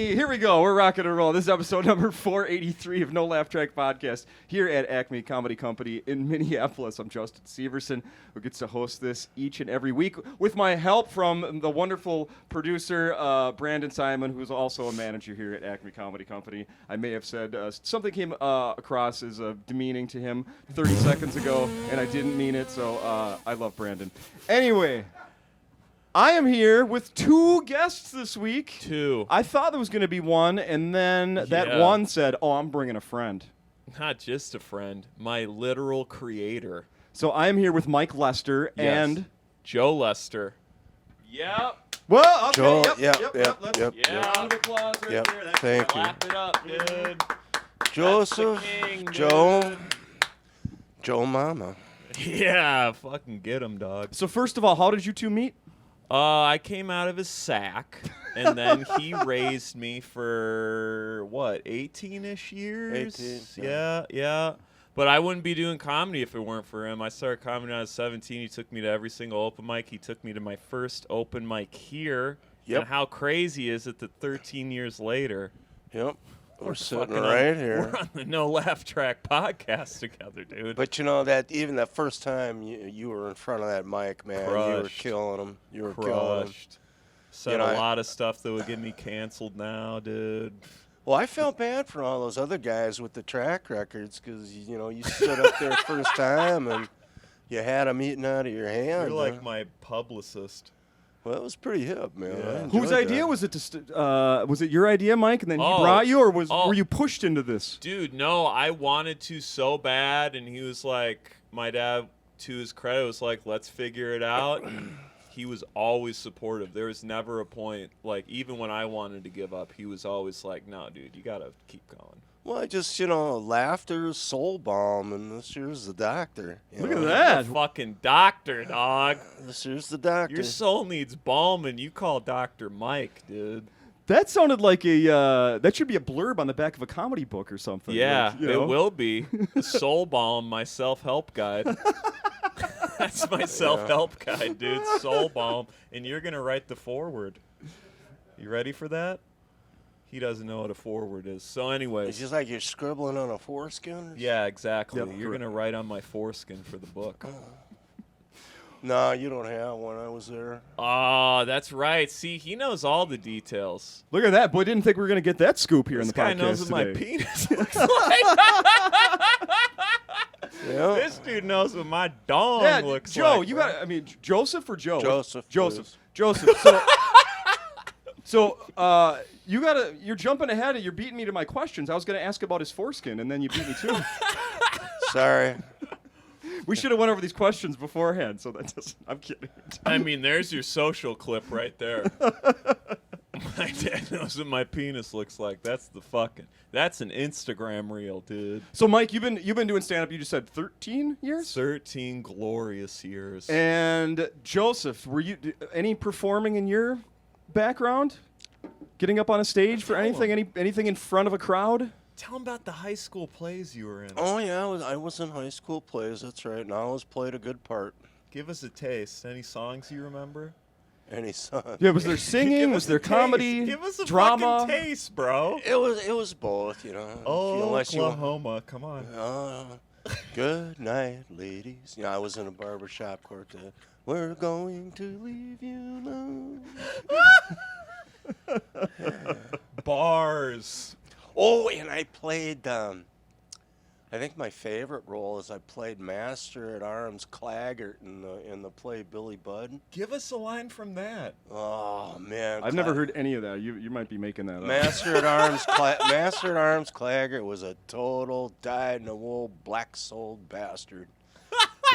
Hey, here we go. We're rocking and rolling. This is episode number 483 of No Laugh Track Podcast here at Acme Comedy Company in Minneapolis. I'm Justin Severson, who gets to host this each and every week with my help from the wonderful producer, Brandon Simon, who's also a manager here at Acme Comedy Company. I may have said something came across as demeaning to him 30 seconds ago, and I didn't mean it, so I love Brandon. Anyway, I am here with two guests this week. Two. I thought there was going to be one, and then that one said, "Oh, I'm bringing a friend." Not just a friend, my literal creator. So I am here with Mike Lester and Joe Lester. Yep. Well, okay, Joe, Let's Round of applause right there. That's Thank you. Clap it up, dude. Joseph, That's the king, Joe, Joe Mama. Yeah, fucking get him, dog. So first of all, how did you two meet? I came out of his sack, and then he raised me for, 18-ish years? 18. Yeah. But I wouldn't be doing comedy if it weren't for him. I started comedy when I was 17. He took me to every single open mic. He took me to my first open mic here. Yep. And how crazy is it that 13 years later, Yep. We're sitting fucking right here. we're on the No Laugh Track podcast together, dude. But you know that even that first time you were in front of that mic, man, you were Crushed. killing them. You were killing them. Crushed. Said You know, a lot of stuff that would get me canceled now, dude. Well, I felt bad for all those other guys with the track records because you stood up there first time and you had them eating out of your hand. You're like my publicist. Well, it was pretty hip, man. Yeah. I enjoyed Whose idea that. was it to? Was it your idea, Mike, and then he Oh. brought you, or were you pushed into this? Dude, no, I wanted to so bad, and he was like, my dad, to his credit, was like, let's figure it out. And he was always supportive. There was never a point, like, even when I wanted to give up, he was always like, no, dude, you got to keep going. Well, I just, laughter is soul balm, and this here's the doctor. Look at You're that. a fucking doctor, dog. This here's the doctor. Your soul needs balm, and you call Dr. Mike, dude. That sounded like that should be a blurb on the back of a comedy book or something. Yeah, like, you know? it will be. Soul Balm, my self-help guide. That's my self-help guide, dude. Soul Balm. And you're going to write the foreword. You ready for that? He doesn't know what a foreword is. So anyways. It's just like you're scribbling on a foreskin? Or something? Yeah, exactly. Yep, You're going to write on my foreskin for the book. No, you don't have one. I was there. Oh, that's right. See, he knows all the details. Look at that. Boy, didn't think we were going to get that scoop here This in the guy podcast knows what today. my penis looks like. Yeah. This dude knows what my dong Yeah, looks Joe, like. you got. I mean, Joseph or Joe? Joseph, Joseph. please. Joseph. So, you gotta. You're jumping ahead. You're beating me to my questions. I was gonna ask about his foreskin, and then you beat me too. Sorry. We should have went over these questions beforehand. So that doesn't. I'm kidding. I mean, there's your social clip right there. My dad knows what my penis looks like. That's an Instagram reel, dude. So, Mike, you've been doing stand up. You just said 13 years. 13 glorious years. And Joseph, were you any performing in your background? Getting up on a stage for anything? Anything in front of a crowd? Tell him about the high school plays you were in. Oh, yeah, I was in high school plays. That's right. And I always played a good part. Give us a taste. Any songs you remember? Any son. Yeah, was there singing? Give Was us there a taste. comedy? Give us a drama? fucking taste, bro. It was both, Oh, Unless you- Oklahoma, come on. Good night, ladies. I was in a barbershop quartet. We're going to leave you alone. Bars. Oh, and I played, I think my favorite role is I played Master at Arms Claggart in the play Billy Budd. Give us a line from that. Oh, man. I've never heard any of that. You might be making that up. Master at Arms Claggart was a total dyed-in-the-wool, black-souled bastard.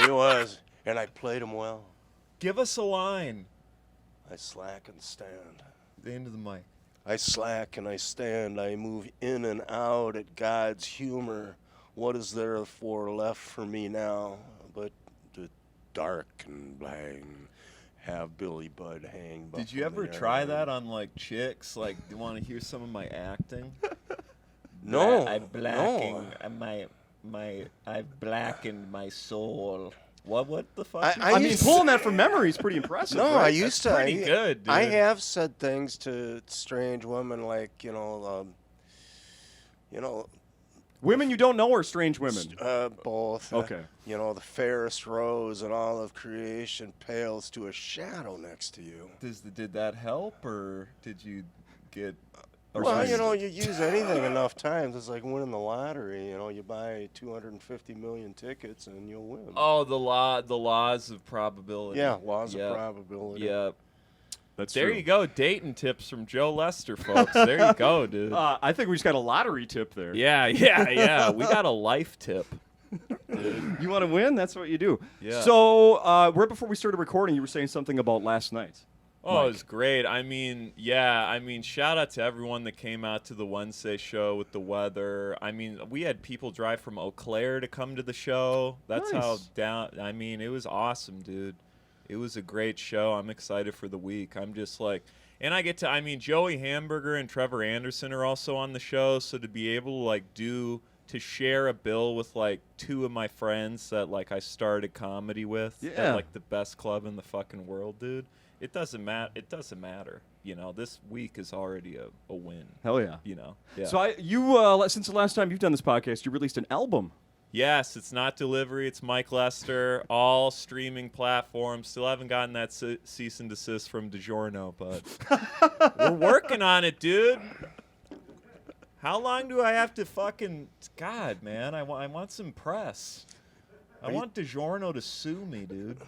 He was, and I played him well. Give us a line. I slack and stand. The end of the mic. I slack and I stand. I move in and out at God's humor. What is there left for me now but to dark and blank? Have Billy Budd hang. Did you ever try that on like chicks? Like, do you want to hear some of my acting? No. I'm blacking I've blackened my soul. What the fuck? I mean, pulling that from memory is pretty impressive. No, right? I used to. pretty good, dude. I have said things to strange women like, Women you don't know or strange women? both. Okay. The fairest rose in all of creation pales to a shadow next to you. Did that help, or did you get? Well, you use anything enough times. It's like winning the lottery. You buy 250 million tickets and you'll win. Oh, the laws of probability. Yeah, laws of probability. Yeah. That's There true. you go. Dating tips from Joe Lester, folks. There you go, dude. I think we just got a lottery tip there. Yeah. We got a life tip. Dude. You want to win? That's what you do. Yeah. So, right before we started recording, you were saying something about last night. Oh, it was great. I mean, shout out to everyone that came out to the Wednesday show with the weather. I mean, we had people drive from Eau Claire to come to the show. That's Nice. it was awesome, dude. It was a great show. I'm excited for the week. I'm just like, and Joey Hamburger and Trevor Anderson are also on the show, so to be able to to share a bill with two of my friends that I started comedy with at the best club in the fucking world, dude. It doesn't matter. This week is already a win. Hell yeah. Yeah. So since the last time you've done this podcast, you released an album. Yes, it's not delivery. It's Mike Lester. All streaming platforms. Still haven't gotten that cease and desist from DiGiorno, but we're working on it, dude. How long do I have to fucking... God, man, I want some press. I want DiGiorno to sue me, dude.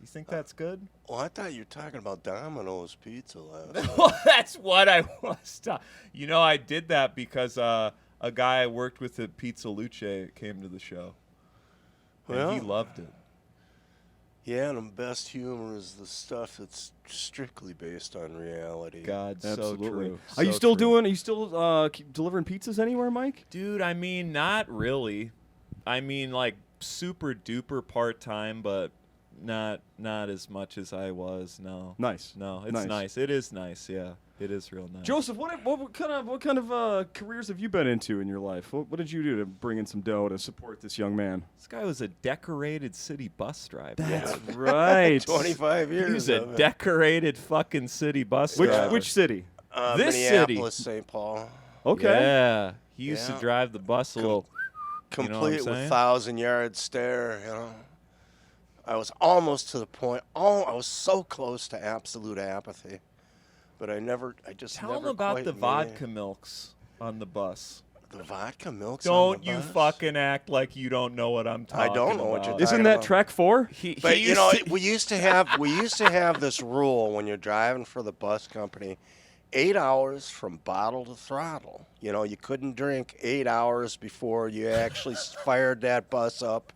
You think that's good? Well, I thought you were talking about Domino's Pizza last. Well, that's what I was talking. I did that because a guy I worked with at Pizza Luce came to the show. And he loved it. Yeah, and the best humor is the stuff that's strictly based on reality. God, Absolutely. so true. Are you So still true. Are you still keep delivering pizzas anywhere, Mike? Dude, not really. Super duper part-time, but not as much as I was. No. Nice. No, it's nice. It is nice. Yeah, it is real nice. Joseph, what kind of careers have you been into in your life? What did you do to bring in some dough to support this young man? This guy was a decorated city bus driver. That's right. 25 years. He was a of it. decorated fucking city bus driver. Which city? this Minneapolis, city. St. Paul. Okay. Yeah, he used to Yeah. drive the bus a little. Complete You know what I'm with saying? 1,000-yard stare, I was almost to the point. I was so close to absolute apathy, but I just Tell never him about quite the made vodka milks on the bus. The vodka milks. Don't on the you bus? fucking act like you don't know what I'm talking I don't know what about. you're Isn't talking that about. track 4? But he used to- we used to have this rule when you're driving for the bus company, 8 hours from bottle to throttle. You couldn't drink 8 hours before you actually fired that bus up,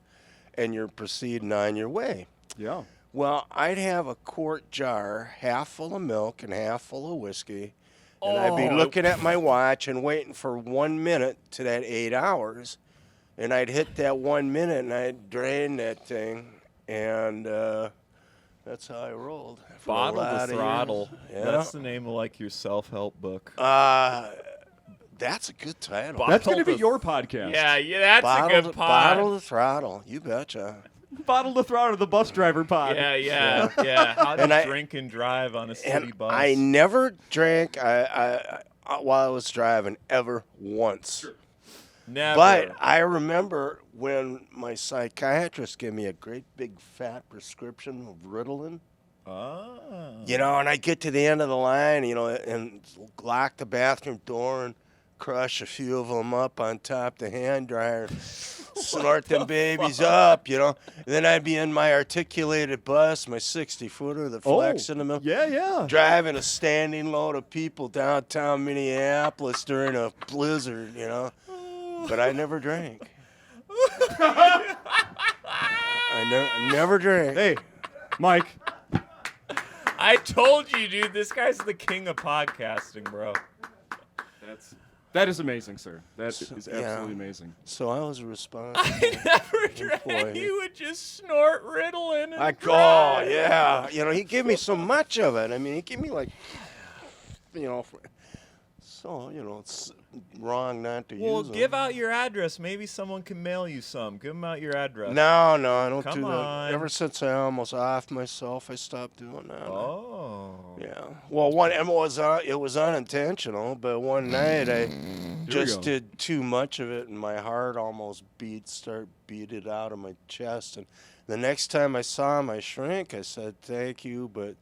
and you're proceeding on your way. Yeah. Well, I'd have a quart jar half full of milk and half full of whiskey, and I'd be looking at my watch and waiting for 1 minute to that 8 hours, and I'd hit that 1 minute and I'd drain that thing, and that's how I rolled. for a Bottle lot to of years. Throttle. Yeah. That's the name of your self-help book. That's a good title. That's going to be to- your podcast. Yeah, that's a good pod. Bottle to throttle. You betcha. Bottle to throttle, the bus driver pod. Yeah. How to And I- drink and drive on a city And bus. I never drank while I was driving ever once. Never. But I remember when my psychiatrist gave me a great big fat prescription of Ritalin. Oh. And I get to the end of the line, and lock the bathroom door and crush a few of them up on top the hand dryer, snort them babies up, And then I'd be in my articulated bus, my 60-footer that flex in the middle. Yeah. Driving a standing load of people downtown Minneapolis during a blizzard, But I never drank. I never drank. Hey, Mike. I told you, dude. This guy's the king of podcasting, bro. That is amazing, sir. That is Yeah. absolutely amazing. So I was responsible. I never drank. Employee. You would just snort Ritalin and Oh, drive. yeah. He gave me so much of it. I mean, he gave me So, it's wrong not to Well, use them. give out your address. Maybe someone can mail you some. Give them out your address. No, I don't Come do that. on. Ever since I almost offed myself, I stopped doing that. Oh. Yeah. Well, it was unintentional, but one night I just did too much of it, and my heart almost beat it out of my chest. And the next time I saw my shrink, I said, "Thank you, but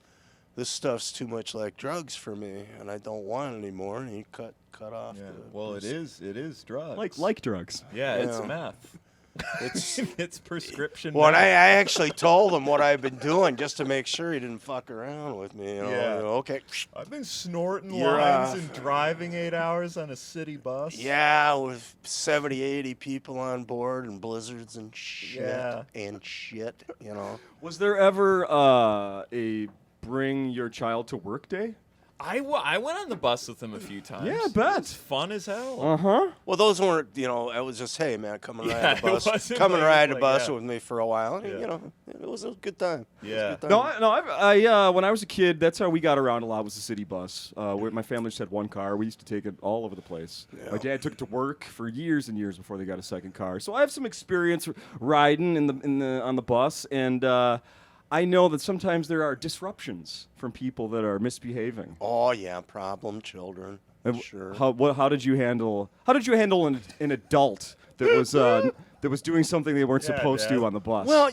this stuff's too much like drugs for me, and I don't want it anymore." And he cut off. Yeah. Well, it is drugs. Like drugs. Yeah, it's Yeah. meth. It's It's prescription. well, and I meth. actually told him what I've been doing just to make sure he didn't fuck around with me. Yeah. Okay. I've been snorting You're, lines and driving 8 hours on a city bus. Yeah, with 70, 80 people on board and blizzards and shit. Yeah. Was there ever a bring your child to work day? I went on the bus with him a few times. Yeah, I bet. It's fun as hell. Uh-huh. Well, those weren't, I was just, hey, man, come and Yeah, ride it the bus. wasn't Come and like- ride the like, bus yeah. with me for a while. And, Yeah. it was a good time. Yeah. I when I was a kid, that's how we got around a lot, was the city bus. My family just had one car. We used to take it all over the place. Yeah. My dad took it to work for years and years before they got a second car. So I have some experience riding on the bus, and I know that sometimes there are disruptions from people that are misbehaving. Oh, yeah, problem children. Sure. How did you handle an adult that was doing something they weren't Yeah, supposed Dad. to on the bus? Well,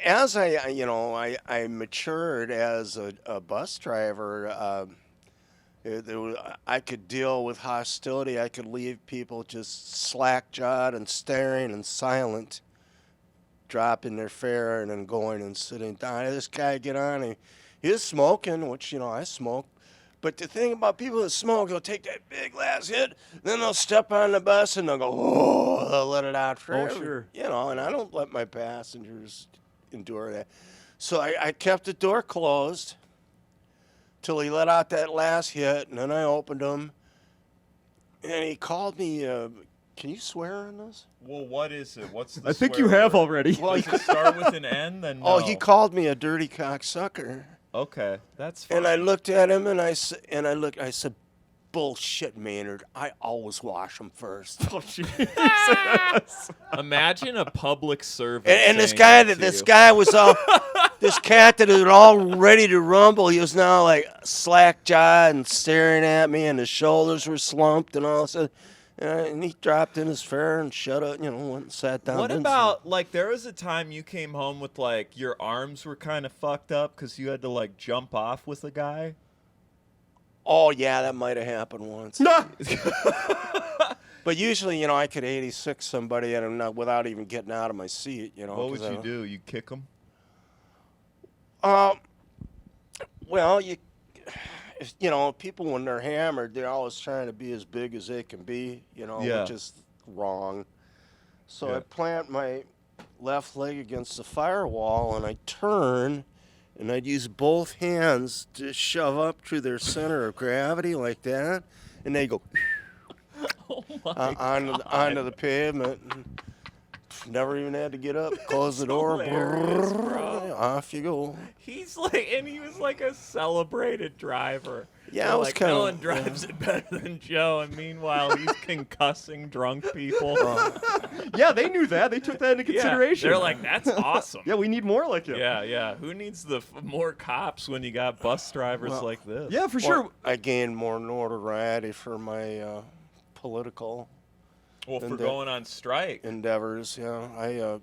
as I matured as a bus driver, I could deal with hostility. I could leave people just slack-jawed and staring and silent, dropping their fare and then going and sitting down. This guy get on, he was smoking, which, I smoke. But the thing about people that smoke, they'll take that big last hit, then they'll step on the bus and they'll go, oh, they'll let it out for sure. and I don't let my passengers endure that. So I kept the door closed till he let out that last hit, and then I opened them, and he called me, can you swear on this? Well, what is it? What's the I think swear you have word? already. Well, Does it start with an N? Then no. Oh, he called me a dirty cocksucker. Okay, that's fine. And I looked at him and I said, bullshit, Maynard. I always wash them first. Oh, Jesus. Imagine a public servant. And this saying guy, that to this you. guy was all, this cat that was all ready to rumble. He was now like slack jawed and staring at me, and his shoulders were slumped and all. And he dropped in his fare and shut up, went and sat down. What Didn't about, like, there was a time you came home with, like, your arms were kind of fucked up because you had to, like, jump off with a guy? Oh, yeah, that might have happened once. Nah. But usually, I could 86 somebody without even getting out of my seat, What would you do? You kick him? Well, people when they're hammered, they're always trying to be as big as they can be, Yeah. which is wrong. So Yeah. I plant my left leg against the firewall and I turn, and I'd use both hands to shove up to their center of gravity like that, and they go Oh, my onto the pavement. Never even had to get up, close the door, hilarious, bro. off you go. He was like a celebrated driver. Yeah, They're I was like, kinda- no one drives it better than Joe, and meanwhile he's concussing drunk people. Yeah, they knew that. They took that into Yeah, consideration. they're like, that's awesome. yeah, we need more like him. Yeah. Who needs more cops when you got bus drivers Well, like this? Yeah, for sure. Well, I gained more notoriety for my political Well, for and, going on strike. endeavors. I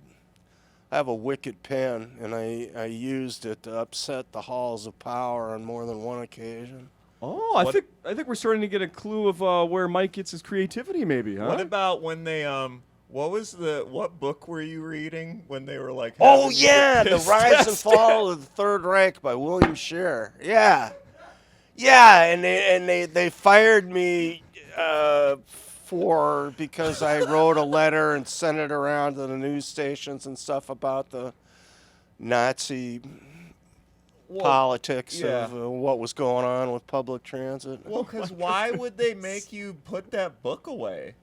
have a wicked pen, and I used it to upset the halls of power on more than one occasion. Oh, I What- think we're starting to get a clue of where Mike gets his creativity, maybe, huh? What about when they what book were you reading when they were like? Oh having yeah, The piss Rise and test? Fall of the Third Reich by William Scherer. Yeah, and they fired me because I wrote a letter and sent it around to the news stations and stuff about the Nazi politics yeah. of what was going on with public transit. Well, because why would they make you put that book away?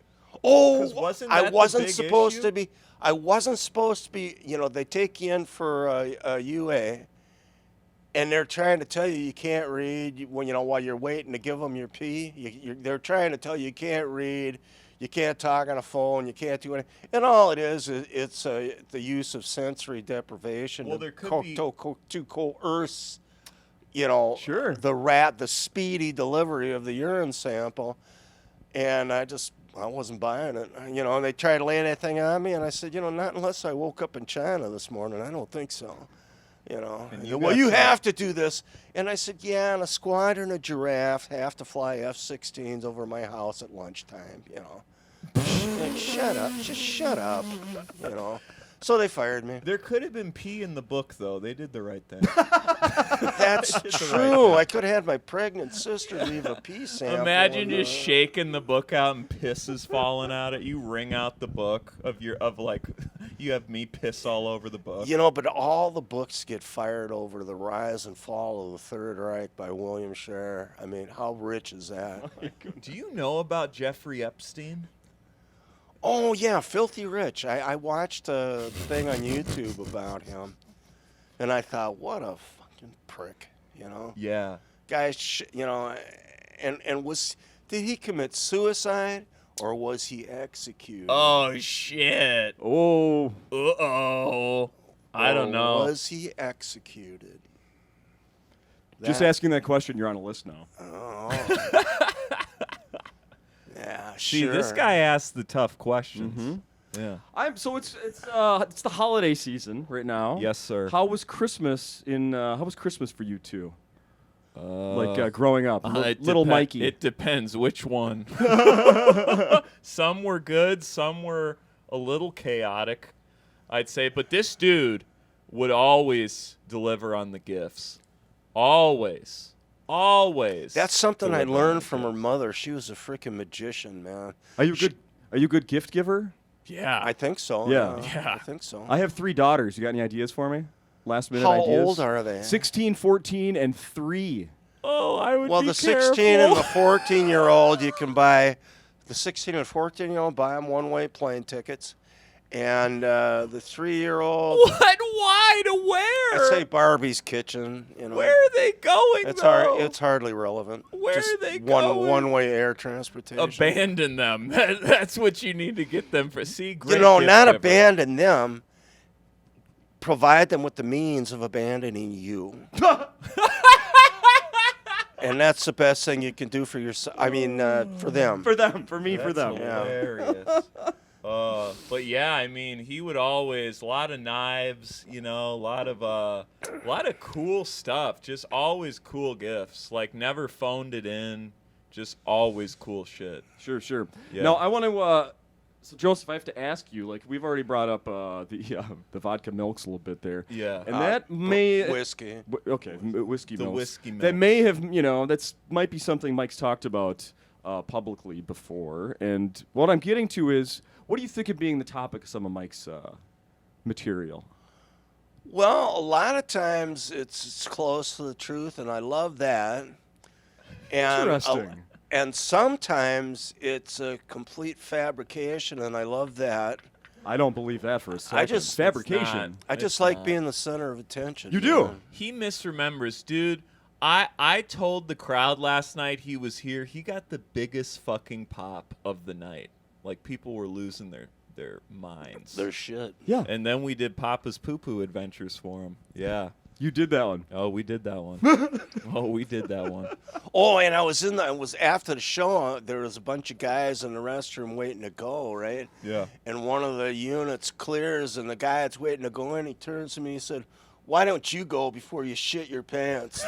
Oh, 'Cause wasn't I that the wasn't big supposed issue? to be. I wasn't supposed to be. They take you in for a UA, And they're trying to tell you can't read when while you're waiting to give them your pee. They're trying to tell you can't read, you can't talk on a phone, you can't do anything. And all it is it's the use of sensory deprivation Well, there could be to coerce, Sure. the speedy delivery of the urine sample. And I wasn't buying it. And they tried to lay that thing on me, and I said, not unless I woke up in China this morning. I don't think so. You have to do this. And I said, yeah, and a squadron of giraffe have to fly F-16s over my house at lunchtime, Like, shut up. Just shut up, So they fired me. There could have been pee in the book, though. They did the right thing. That's true. I could have had my pregnant sister leave a pee sample. Imagine just shaking the book out and piss is falling out at you. Wring out the book you have me piss all over the book. But all the books get fired over The Rise and Fall of the Third Reich by William Scher. I mean, how rich is that? Do you know about Jeffrey Epstein? Oh, yeah, Filthy Rich. I watched a thing on YouTube about him, and I thought, what a fucking prick, Yeah. Guys, and did he commit suicide or was he executed? Oh, shit. Oh. Uh-oh. I don't know. Was he executed? Just asking that question, you're on a list now. Oh. Yeah, See, sure. this guy asks the tough questions. Yeah. It's the holiday season right now. Yes, sir. How was Christmas for you two? Growing up, little Mikey. It depends which one. Some were good, some were a little chaotic, I'd say. But this dude would always deliver on the gifts. Always. That's something I deliver on learned the from her gifts. mother. She was a freaking magician, man. Are you a good gift giver? Yeah. I think so. Yeah. I think so. I have 3 daughters. You got any ideas for me? Last minute How ideas. old are they? 16, 14, and 3. Oh, I would Well, be the 16 and careful. the 14-year-old, you can buy the 16 and 14-year-old, buy them one-way plane tickets. And the 3-year-old, What? Why? To where? I'd say Barbie's Kitchen. Where are they going, though? It's hardly relevant. Where Just are they going? One-way air transportation. Abandon them. That's what you need to get them for. See, great Not gift giver. abandon them. Provide them with the means of abandoning you. And that's the best thing you can do for yourself. I mean, for them. For them, for me, That's for them. hilarious. But yeah, I mean, he would always a lot of knives, a lot of cool stuff. Just always cool gifts. Like never phoned it in. Just always cool shit. Sure. Yeah. Now I want to. So Joseph, I have to ask you. Like we've already brought up the vodka milks a little bit there. Yeah. And that may whiskey. Whiskey The milks. whiskey That milks. may have that's might be something Mike's talked about publicly before. And what I'm getting to is, what do you think of being the topic of some of Mike's material? Well, a lot of times it's close to the truth, and I love that. And Interesting. And sometimes it's a complete fabrication, and I love that. I don't believe that for a second. Fabrication. I just like being the center of attention. You do? man. He misremembers, dude. I told the crowd last night he was here. He got the biggest fucking pop of the night. Like people were losing their minds. Their shit. Yeah. And then we did Papa's Poo Poo Adventures for him. Yeah. You did that one. Oh, we did that one. We did that one. Oh, and I was after the show. There was a bunch of guys in the restroom waiting to go, right? Yeah. And one of the units clears, and the guy that's waiting to go in, he turns to me and he said, "Why don't you go before you shit your pants?"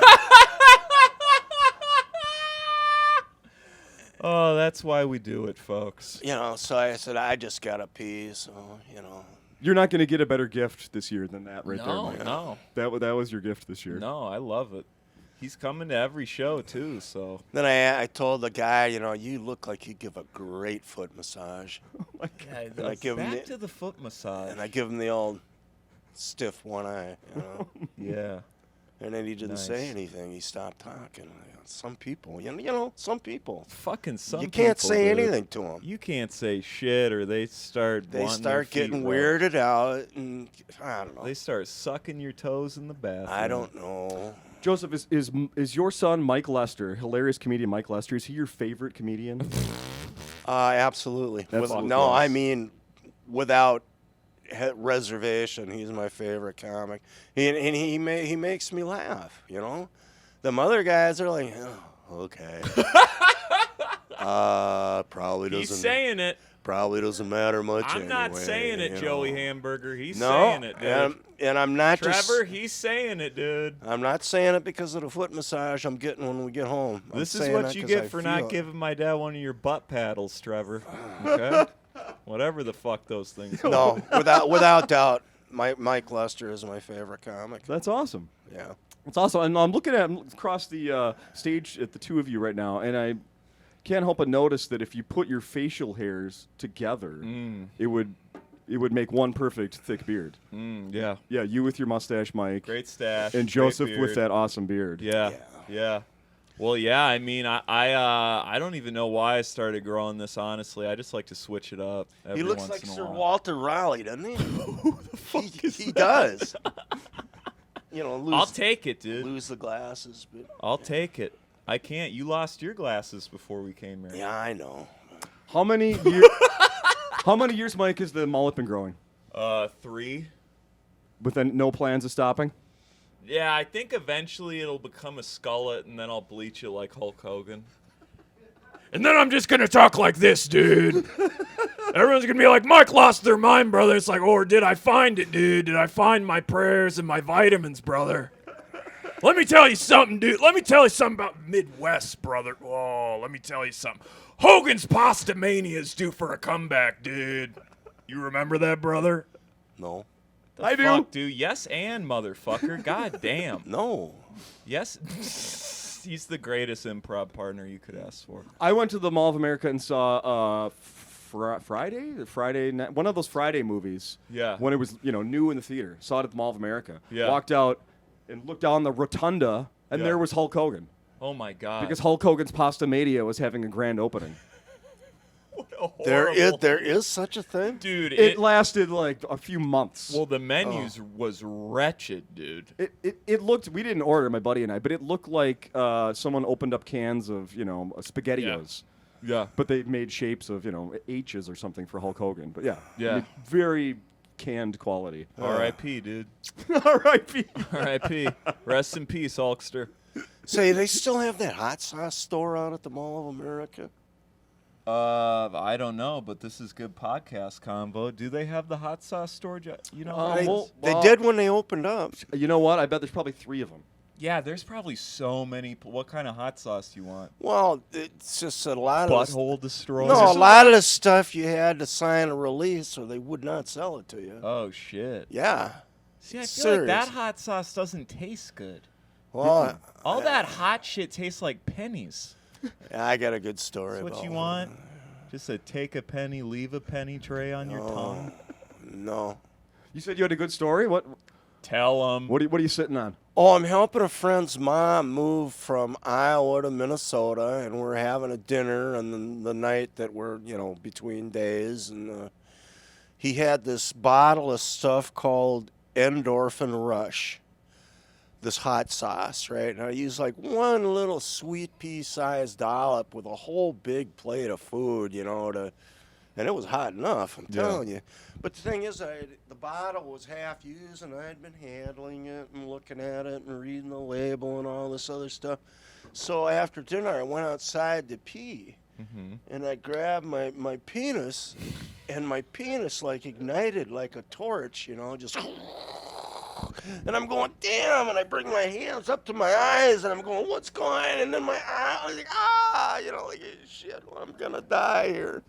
Oh, that's why we do it, folks. So I said, I just got to pee, so. You're not going to get a better gift this year than that right there, Mike. No. That was your gift this year. No, I love it. He's coming to every show, too, so. Then I told the guy, you look like you give a great foot massage. Oh my God. And I give him Back to the foot massage. And I give him the old stiff one eye, Yeah. And then he didn't say Nice. anything. He stopped talking. Some people, some people. Fucking some You can't people, say dude. anything to them. You can't say shit, or they start wanting their start feet getting rubbed. weirded out, and I don't know. They start sucking your toes in the bathroom. I don't know. Joseph, is your son Mike Lester, hilarious comedian Mike Lester? Is he your favorite comedian? Absolutely. That's awesome. No, I mean, without reservation, he's my favorite comic. He makes me laugh. You know, them other guys are like, oh, okay. Probably doesn't. He's saying it. Probably doesn't matter much. I'm not anyway, saying it, you Joey know. Hamburger. He's No, saying it, dude. and I'm not Trevor, just. he's saying it, dude. I'm not saying it because of the foot massage I'm getting when we get home. This is what you get for not giving my dad one of your butt paddles, Trevor. Okay? Whatever the fuck those things are. No, without doubt, Mike Lester is my favorite comic. That's awesome. Yeah. It's awesome. And I'm looking across the stage at the two of you right now, and I can't help but notice that if you put your facial hairs together, it would make one perfect thick beard. Yeah. Yeah, you with your mustache, Mike. Great stash. And great Joseph with beard. that awesome beard. Yeah. Well, yeah. I mean, I don't even know why I started growing this. Honestly, I just like to switch it up. Every He looks once like in a Sir while. Walter Raleigh, doesn't he? Who the fuck is He that? does. You know, I'll take it, dude. lose the glasses, but I'll take it. I can't. You lost your glasses before we came here. yeah, I know. How many years, Mike, has the mullet been growing? 3. With no plans of stopping? Yeah, I think eventually it'll become a skullet, and then I'll bleach it like Hulk Hogan. And then I'm just gonna talk like this, dude. Everyone's gonna be like, Mike lost their mind, brother. It's like, or did I find it, dude? Did I find my prayers and my vitamins, brother? Let me tell you something, dude. Let me tell you something about Midwest, brother. Oh, let me tell you something. Hogan's Pasta Mania is due for a comeback, dude. You remember that, brother? No. I do. Fuck, dude. Yes, and motherfucker. God damn. No. Yes. He's the greatest improv partner you could ask for. I went to the Mall of America and saw Friday night, one of those Friday movies. Yeah. When it was new in the theater. Saw it at the Mall of America. Yeah. Walked out and looked down the rotunda, and Yeah. there was Hulk Hogan. Oh my God. Because Hulk Hogan's Pasta Mania was having a grand opening. What a There horrible- is such a thing. Dude, It lasted like a few months. well, the menus was wretched, dude. It looked, we didn't order, my buddy and I, but it looked like someone opened up cans of, SpaghettiOs. Yeah. But they made shapes of, H's or something for Hulk Hogan. But yeah. Yeah. I mean, very canned quality. R.I.P., dude. R.I.P. R.I.P. Rest in peace, Hulkster. Say, they still have that hot sauce store out at the Mall of America? I don't know, but this is good podcast combo. Do they have the hot sauce store? You know, They did when they opened up. You know what? I bet there's probably 3 of them. yeah. There's probably so many. What kind of hot sauce do you want? Well, it's just a lot of Butthole destroyer. No, a lot of the stuff you had to sign a release or they would not sell it to you. Oh shit. Yeah. See, I feel Serious. like that hot sauce doesn't taste good. Well, All that hot shit tastes like pennies. I got a good story That's what about you it. want? Just a take a penny, leave a penny tray on your tongue. No. You said you had a good story? What Tell them. are you sitting on? Oh, I'm helping a friend's mom move from Iowa to Minnesota, and we're having a dinner on the night that we're, between days. And he had this bottle of stuff called Endorphin Rush, this hot sauce, right? And I used like one little sweet pea-sized dollop with a whole big plate of food, and it was hot enough, I'm telling you. But the thing is, the bottle was half used, and I had been handling it and looking at it and reading the label and all this other stuff. So after dinner, I went outside to pee, and I grabbed my penis, and my penis like ignited like a torch, just. And I'm going, damn, and I bring my hands up to my eyes, and I'm going, what's going on? And then my eye, I was like, like, shit, well, I'm going to die here.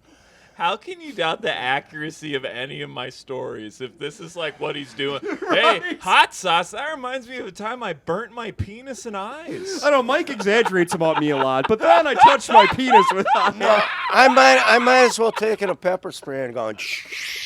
How can you doubt the accuracy of any of my stories if this is like what he's doing? Hey, hot sauce, that reminds me of the time I burnt my penis and eyes. I know Mike exaggerates about me a lot, but then I touched my penis with I might as well take a pepper spray and going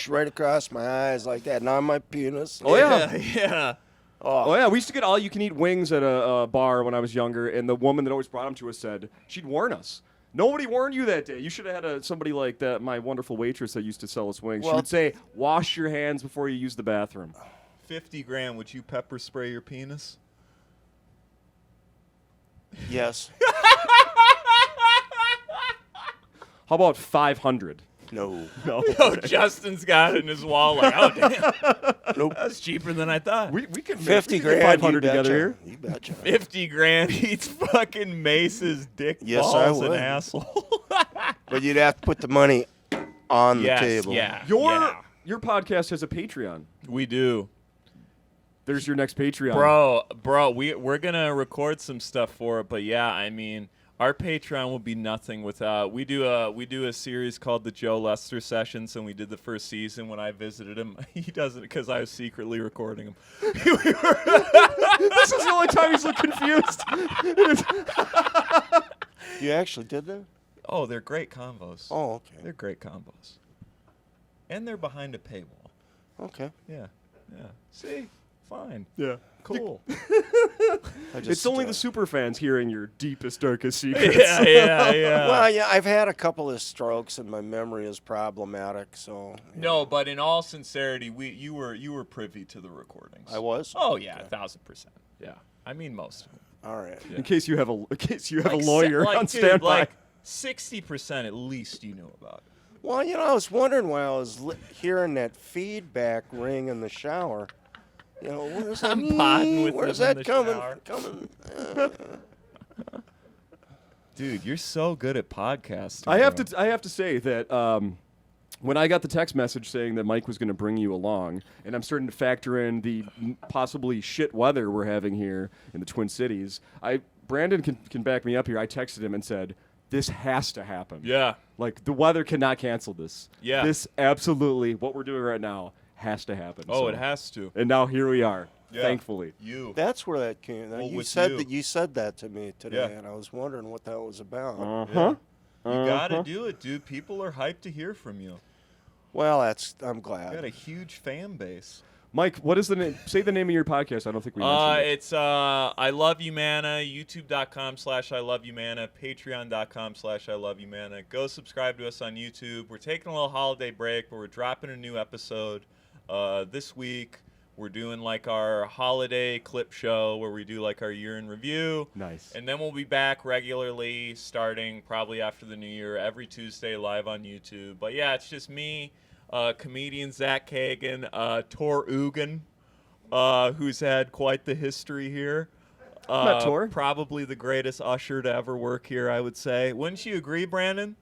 right across my eyes like that. Not my penis. Oh, yeah. Yeah. Oh, yeah. We used to get all-you-can-eat wings at a bar when I was younger, and the woman that always brought them to us said, she'd warn us. Nobody warned you that day. You should have had somebody like that, my wonderful waitress that used to sell us wings. She would say, wash your hands before you use the bathroom. 50 grand, would you pepper spray your penis? Yes. How about 500? No. No. Oh, Justin's got it in his wall. Like, oh damn, Nope. that's cheaper than I thought. We can 50 we can grand. get 500 you betcha. together here. You betcha. 50 grand eats fucking Mace's dick Yes, I balls and would. asshole. But you'd have to put the money on the Yes, table. yeah. Your podcast has a Patreon. We do. There's your next Patreon. Bro, we're gonna record some stuff for it, but yeah, I mean, our Patreon will be nothing without. We do a series called the Joe Lester Sessions, and we did the first season when I visited him. He does it because I was secretly recording him. This is the only time he's looked confused. You actually did that? Oh, they're great combos. Oh, okay. They're great combos, and they're behind a paywall. Okay. Yeah. See, fine, Yeah. cool. It's only the super fans hearing your deepest, darkest secrets. yeah. Well, yeah, I've had a couple of strokes, and my memory is problematic. So No, but in all sincerity, you were privy to the recordings. I was. Oh yeah, Okay. 1000%. Yeah, I mean most of them. All right. Yeah. In case you have a Like, lawyer on dude, standby. like 60% at least you knew about it. Well, I was wondering while I was hearing that feedback ring in the shower. Where's that? I'm potting with Where's him in that the coming? shower. Coming. Dude, you're so good at podcasting. I have bro. to say that when I got the text message saying that Mike was going to bring you along, and I'm starting to factor in the possibly shit weather we're having here in the Twin Cities, Brandon can back me up here. I texted him and said, this has to happen. Yeah. Like, the weather cannot cancel this. Yeah. This absolutely, what we're doing right now, has to happen. Oh, So- it has to. And now here we are, Yeah. thankfully. You. That's where that came. Well, you with said you. that. You said that to me today, Yeah. and I was wondering what that was about. Uh-huh. You gotta do it, dude. People are hyped to hear from you. Well, I'm You got glad. a huge fan base. Mike, what is the name? Say the name of your podcast. I don't think we mentioned it. It's I Love You Mana, youtube.com/I Love You Mana, patreon.com/I Love You Mana. Go subscribe to us on YouTube. We're taking a little holiday break, but we're dropping a new episode this week. We're doing like our holiday clip show where we do like our year in review. Nice. And then we'll be back regularly starting probably after the new year, every Tuesday live on YouTube. But yeah, it's just me, comedian Zach Kagan, Tor Ugan, who's had quite the history here. Met Tor. Probably the greatest usher to ever work here, I would say. Wouldn't you agree, Brandon?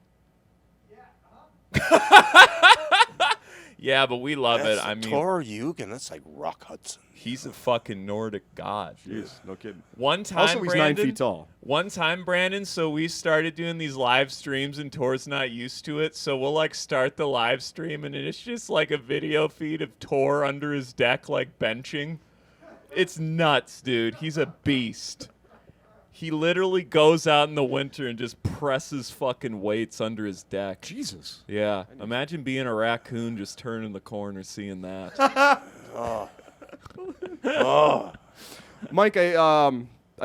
Yeah, but we love it. I mean, Tor Eugen. That's like Rock Hudson. he's a fucking Nordic god. Dude. Jeez, no kidding. One time, Also, he's 9 Brandon, feet tall. One time, Brandon, so we started doing these live streams and Tor's not used to it. So we'll like start the live stream and it's just like a video feed of Tor under his deck, like benching. It's nuts, dude. He's a beast. He literally goes out in the winter and just presses fucking weights under his deck. Jesus. Yeah. Imagine being a raccoon just turning the corner seeing that. Oh, Mike, I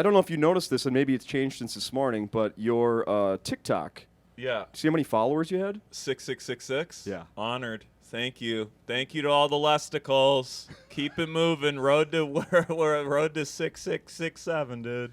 don't know if you noticed this, and maybe it's changed since this morning, but your TikTok. Yeah. See how many followers you had? 6666? Yeah. Honored. Thank you. Thank you to all the Lesticles. Keep it moving. Road to 6667, dude.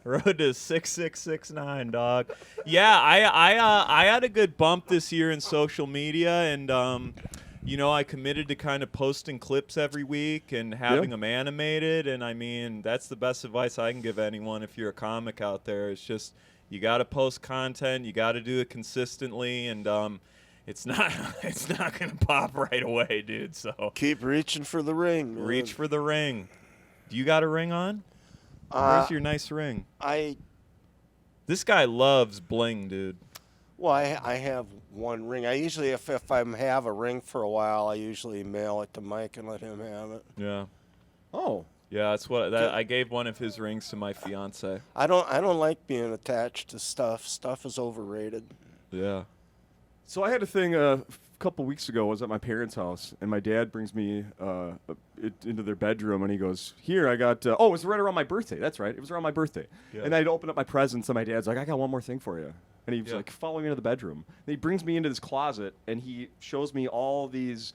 Road to 6669, dog. Yeah, I had a good bump this year in social media, and I committed to kind of posting clips every week and having them animated. And I mean, that's the best advice I can give anyone if you're a comic out there. It's just you got to post content, you got to do it consistently, and it's not gonna pop right away, dude. So keep reaching for the ring. Man. reach for the ring. Do you got a ring on? Where's your nice ring? This guy loves bling, dude. Well, I have one ring. I usually, if I have a ring for a while, I usually mail it to Mike and let him have it. Yeah. Oh. Yeah, that's what I gave one of his rings to my fiance. I don't like being attached to stuff. Stuff is overrated. Yeah. So I had a thing a couple weeks ago. I was at my parents' house, and my dad brings me into their bedroom, and he goes, "Here, I got." It was right around my birthday. That's right. It was around my birthday. Yeah. And I'd open up my presents, and my dad's like, "I got one more thing for you." And he was Yeah. like, "Follow me into the bedroom." And he brings me into this closet, and he shows me all these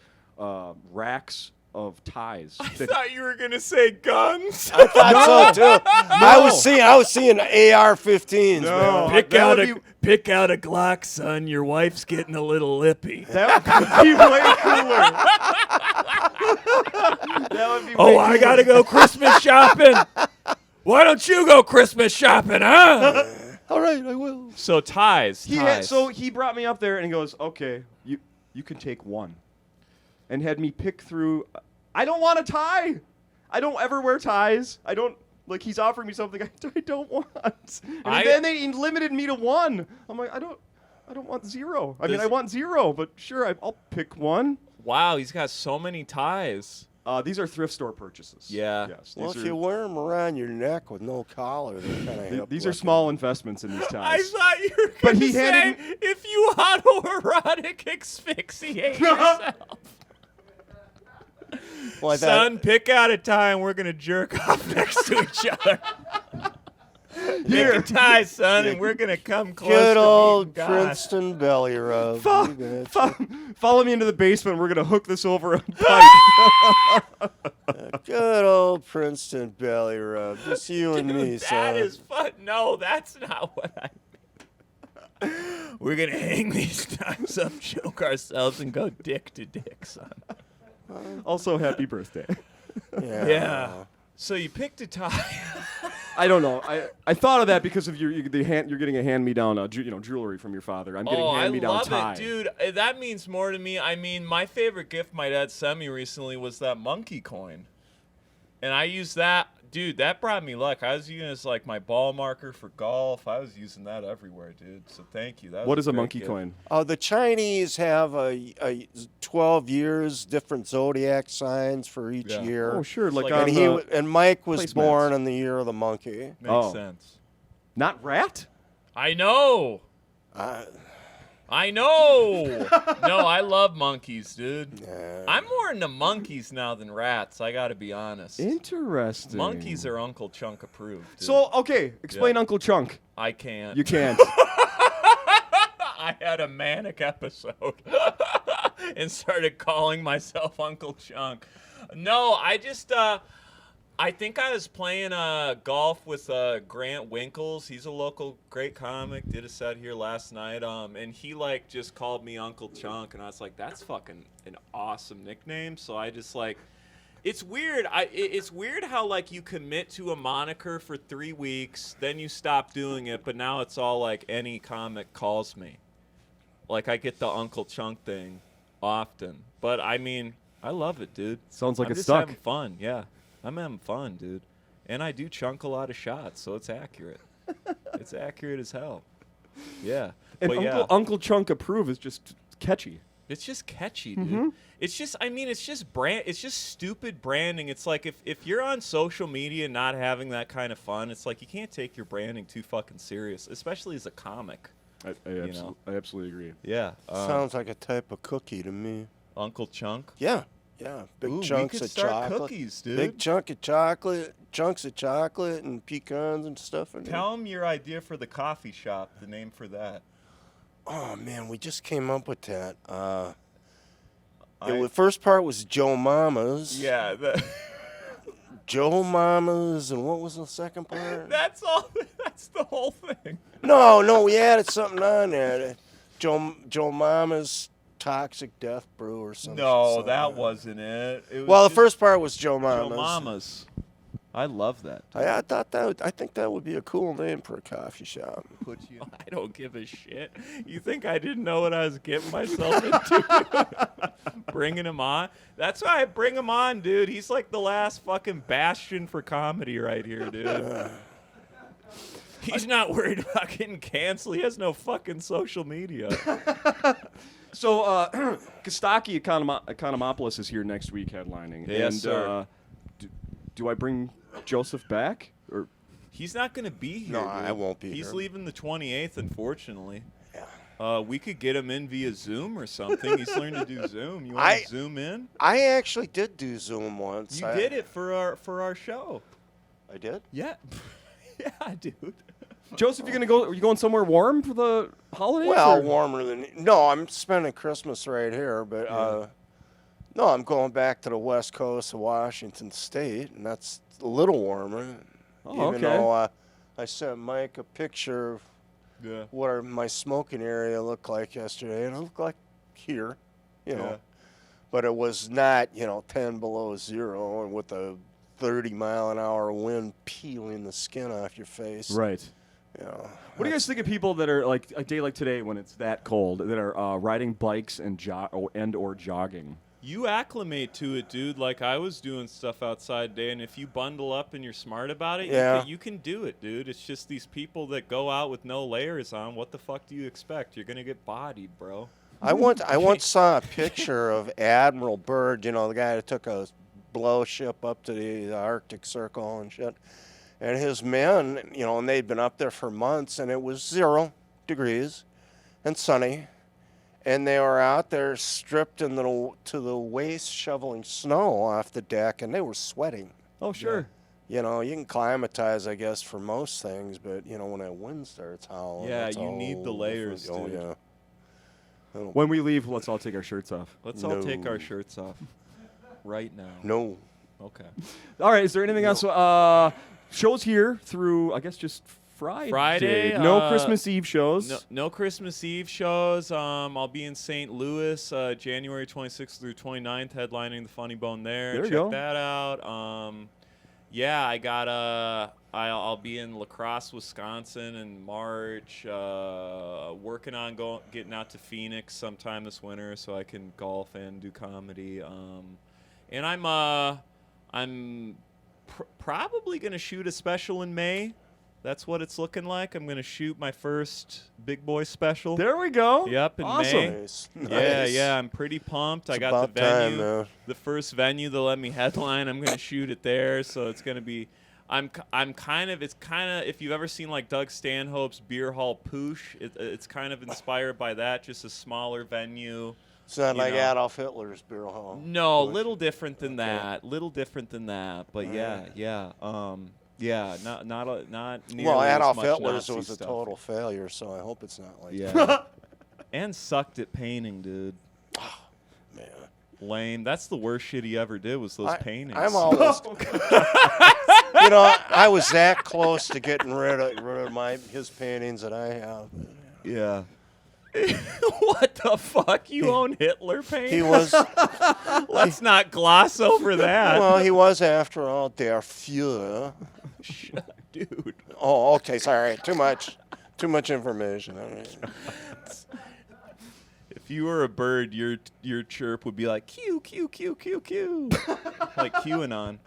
racks of ties. I thought you were gonna say guns. I thought so too. I was seeing AR-15s. No. Man. Pick out a Glock, son. Your wife's getting a little lippy. That would be way cooler. That would be way cooler. I gotta go Christmas shopping. Why don't you go Christmas shopping, huh? All right, I will. So ties. So he brought me up there and he goes, "Okay, you can take one," and had me pick through. I don't want a tie. I don't ever wear ties. I don't like. He's offering me something I don't want. And then they limited me to one. I'm like, I don't want zero. I mean, I want zero, but sure, I'll pick one. Wow, he's got so many ties. These are thrift store purchases. Yeah. Yes. Well, if you wear them around your neck with no collar, they kind of help. These are small investments in these ties. I thought you were going to say if you autoerotic asphyxiate yourself. Well, Son, pick out a tie and we're going to jerk off next to each other. Pick a tie, son, and we're going to come close good to old being God. Princeton belly rub. Follow me into the basement. We're going to hook this over a pipe. Good old Princeton belly rub. Just you and me, son. That is fun. No, that's not what I mean. We're going to hang these ties up, choke ourselves, and go dick to dick, son. Also, happy birthday. Yeah. So you picked a tie. I don't know. I thought of that because of you're getting a hand-me-down, jewelry from your father. I'm getting hand-me-down tie. I love it, dude. That means more to me. I mean, my favorite gift my dad sent me recently was that monkey coin, and I used that. Dude, that brought me luck. I was using it as like my ball marker for golf. I was using that everywhere, dude. So thank you. What is a monkey coin? The Chinese have a 12 years, different zodiac signs for each year. Oh, sure. And Mike was placemats. born in the year of the monkey. Makes sense. Not rat? I know. I know. No, I love monkeys, dude. Yeah. I'm more into monkeys now than rats. I got to be honest. Interesting. Monkeys are Uncle Chunk approved. Dude. So, okay, explain Uncle Chunk. I can't. You can't. I had a manic episode and started calling myself Uncle Chunk. No, I just I think I was playing golf with Grant Winkles. He's a local great comic. Did a set here last night. And he like just called me Uncle Chunk, and I was like, that's fucking an awesome nickname. So I just like, it's weird. It's weird how like you commit to a moniker for 3 weeks, then you stop doing it, but now it's all like any comic calls me. Like I get the Uncle Chunk thing often, but I mean, I love it, dude. Sounds like I'm it's just stuck. having fun, yeah. I'm having fun, dude. And I do chunk a lot of shots, so it's accurate. It's accurate as hell. Yeah. And But Uncle Chunk approve is just catchy. it's just catchy, dude. It's just, I mean, it's just stupid branding. It's like if you're on social media not having that kind of fun, it's like you can't take your branding too fucking serious, especially as a comic. I absolutely agree. Yeah. Sounds like a type of cookie to me. Uncle Chunk. Yeah. Big Ooh, chunks we could of start chocolate. cookies, dude. Big chunks of chocolate and pecans and stuff in there. Tell them your idea for the coffee shop, the name for that. Oh man, we just came up with that. The first part was Joe Mama's. Yeah. Joe Mama's, and what was the second part? That's all. That's the whole thing. No, we added something on there. Joe Mama's Toxic Death Brew or something. No, that wasn't it. The first part was Joe Mama's. Joe Mama's. I love that. I think that would be a cool name for a coffee shop. I don't give a shit. You think I didn't know what I was getting myself into? Bringing him on. That's why I bring him on, dude. He's like the last fucking bastion for comedy right here, dude. He's not worried about getting canceled. He has no fucking social media. So, Kostaki Economopoulos is here next week headlining. Yes, and, sir. Do I bring Joseph back? Or He's not going to be here. No, dude. I won't be He's here. leaving the 28th, unfortunately. Yeah. We could get him in via Zoom or something. He's learned to do Zoom. You want to Zoom in? I actually did do Zoom once. You did it for our show. I did? Yeah. Yeah, dude. Joseph, are you going somewhere warm for the holidays? Well, or? warmer than... No, I'm spending Christmas right here, but No, I'm going back to the west coast of Washington State, and that's a little warmer. Oh, Even okay. though I sent Mike a picture of Yeah. what my smoking area looked like yesterday, and it looked like here, you know. Yeah. But it was not, 10 below zero, and with a 30-mile-an-hour wind peeling the skin off your face. Right. What do you guys think of people that are like a day like today when it's that cold that are riding bikes and or jogging? You acclimate to it, dude. Like, I was doing stuff outside today, and if you bundle up and you're smart about it, Yeah. you can do it, dude. It's just these people that go out with no layers on. What the fuck do you expect? You're going to get bodied, bro. I once saw a picture of Admiral Byrd, the guy that took a blow ship up to the Arctic Circle and shit. And his men, and they'd been up there for months, and it was 0 degrees and sunny. And they were out there stripped to the waist, shoveling snow off the deck, and they were sweating. Oh, sure. You can climatize, I guess, for most things, but, when that wind starts howling. Yeah, it's you need the all layers, different. dude. Oh, yeah. When we leave, let's all take our shirts off. Let's all take No. our shirts off right now. No. Okay. All right. Is there anything else? Shows here through, I guess, just Friday. Friday, No Christmas Eve shows. No Christmas Eve shows. I'll be in St. Louis January 26th through 29th, headlining the Funny Bone there. There you Check go. that out. Yeah, I got I'll be in La Crosse, Wisconsin in March. Working on getting out to Phoenix sometime this winter so I can golf and do comedy. And I'm probably gonna shoot a special in May. That's what it's looking like. I'm gonna shoot my first big boy special. There we go. Yep, in Awesome. May. Nice. Yeah, Nice. yeah, I'm pretty pumped. I It's got the about time, venue, man. the first venue that let me headline. I'm gonna shoot it there, so it's gonna be. I'm kind of. It's kind of, if you've ever seen like Doug Stanhope's Beer Hall Poosh, it's kind of inspired by that. Just a smaller venue. It's not you like know. Adolf Hitler's beer hall. No, Push. little different than Okay. that. Little different than that. But yeah. Yeah, not nearly Well, as Adolf much Hitler's Nazi was a stuff. total failure, so I hope it's not like Yeah. And sucked at painting, dude. man. Lame. That's the worst shit he ever did was those paintings. I'm almost. I was that close to getting rid of his paintings that I have. Yeah. What the fuck? You own Hitler paintings? He was. Let's not gloss over that. Well, he was, after all, der Führer. Dude. Oh, okay. Sorry. Too much information. All right. If you were a bird, your chirp would be like Q Q Q Q Q, like QAnon.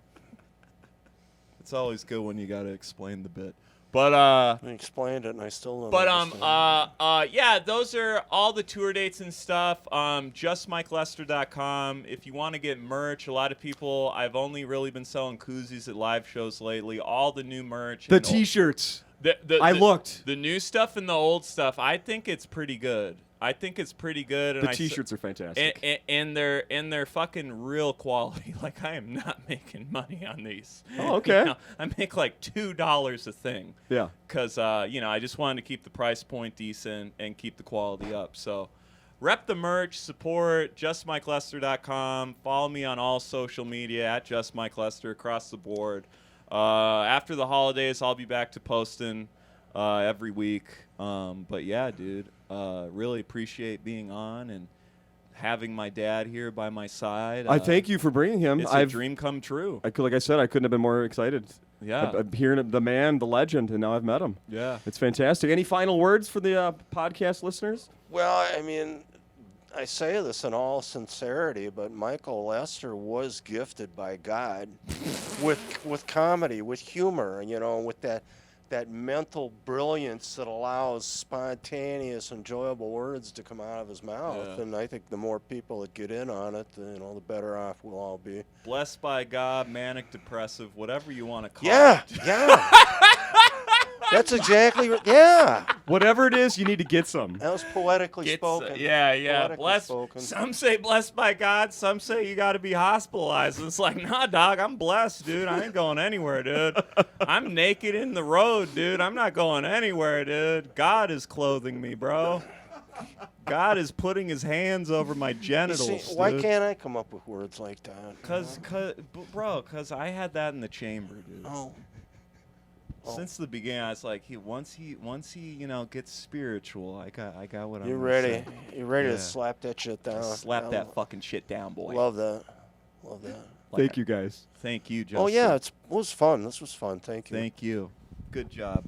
It's always good when you gotta explain the bit. But I explained it, and I still don't. understand. yeah, those are all the tour dates and stuff. JustMikeLester.com. If you want to get merch, a lot of people. I've only really been selling koozies at live shows lately. All the new merch. The and T-shirts. I looked. The new stuff and the old stuff. I think it's pretty good. And The T-shirts are fantastic. And they're fucking real quality. Like, I am not making money on these. Oh, okay. I make like $2 a thing. Yeah. Because I just wanted to keep the price point decent and keep the quality up. So, rep the merch, support JustMikeLester.com. Follow me on all social media at JustMikeLester across the board. After the holidays, I'll be back to posting every week. But yeah, dude, really appreciate being on and having my dad here by my side. I thank you for bringing him. It's a dream come true. Like I said, I couldn't have been more excited. Yeah. I'm hearing the man, the legend, and now I've met him. Yeah. It's fantastic. Any final words for the podcast listeners? Well, I mean, I say this in all sincerity, but Michael Lester was gifted by God with comedy, with humor, with that mental brilliance that allows spontaneous, enjoyable words to come out of his mouth. Yeah. And I think the more people that get in on it, the better off we'll all be. Blessed by God, manic, depressive, whatever you want to call Yeah, it. yeah. That's exactly right. Yeah. Whatever it is, you need to get some. That was poetically It's, spoken. yeah. Poetically Blessed. spoken. Some say blessed by God. Some say you got to be hospitalized. And it's like, nah, dog. I'm blessed, dude. I ain't going anywhere, dude. I'm naked in the road, dude. I'm not going anywhere, dude. God is clothing me, bro. God is putting his hands over my You genitals. see, why dude. can't I come up with words like that? Cause I had that in the chamber, dude. Oh. Since the beginning, I was like, once he gets spiritual, I got what I'm. You're gonna ready. say. You're ready Yeah. to slap that shit down. Slap that fucking shit down, boy. Love that. Love that. Thank you guys. Thank you, Justin. Oh yeah, it was fun. This was fun. Thank you. Thank you. Good job.